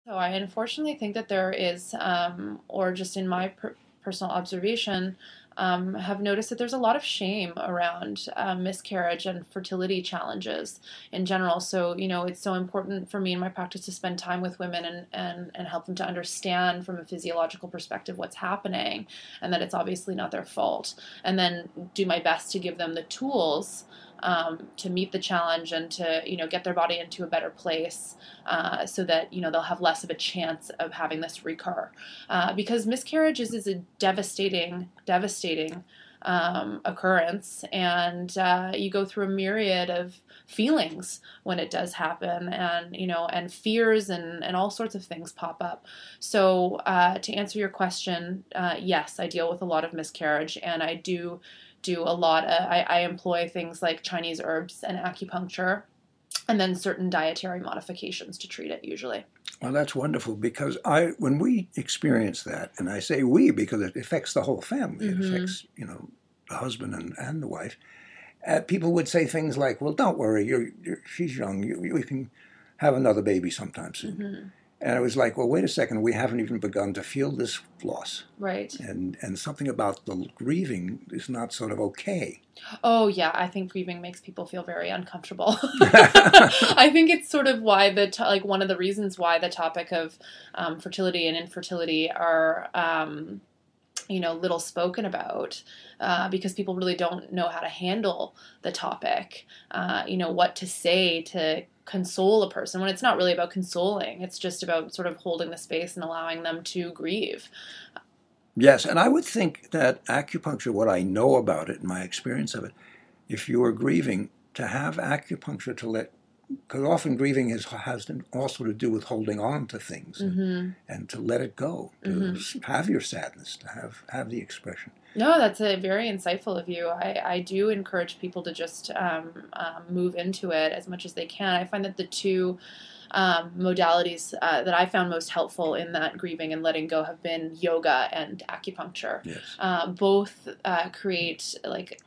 So I unfortunately think that there is, or just in my personal observation, have noticed that there's a lot of shame around miscarriage and fertility challenges in general. So, it's so important for me in my practice to spend time with women and help them to understand from a physiological perspective what's happening and that it's obviously not their fault. And then do my best to give them the tools to meet the challenge and to get their body into a better place so that they'll have less of a chance of having this recur because miscarriage is a devastating occurrence, and you go through a myriad of feelings when it does happen, and fears and all sorts of things pop up. So to answer your question, yes, I deal with a lot of miscarriage, and I do a lot. I employ things like Chinese herbs and acupuncture, and then certain dietary modifications to treat it usually. Well, that's wonderful because when we experience that, and I say we because it affects the whole family, it affects, the husband and the wife, people would say things like, well, don't worry, she's young, we can have another baby sometime soon. Mm-hmm. And I was like, well, wait a second, we haven't even begun to feel this loss. Right. And something about the grieving is not sort of okay. Oh, yeah, I think grieving makes people feel very uncomfortable. I think it's sort of why one of the reasons why the topic of fertility and infertility are little spoken about because people really don't know how to handle the topic, what to say to console a person when it's not really about consoling. It's just about sort of holding the space and allowing them to grieve. Yes, and I would think that acupuncture, what I know about it, my experience of it, if you are grieving, to have acupuncture because often grieving has also to do with holding on to things and to let it go, to have your sadness, to have the expression. No, that's very insightful of you. I do encourage people to just move into it as much as they can. I find that the two modalities that I found most helpful in that grieving and letting go have been yoga and acupuncture. Yes. Both create like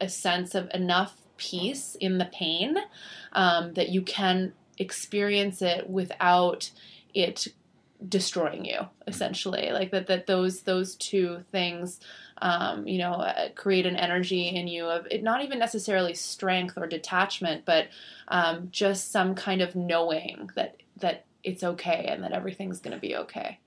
a sense of enough peace in the pain that you can experience it without it destroying you, essentially. Like that those two things create an energy in you of it, not even necessarily strength or detachment, but just some kind of knowing that it's okay and that everything's going to be okay.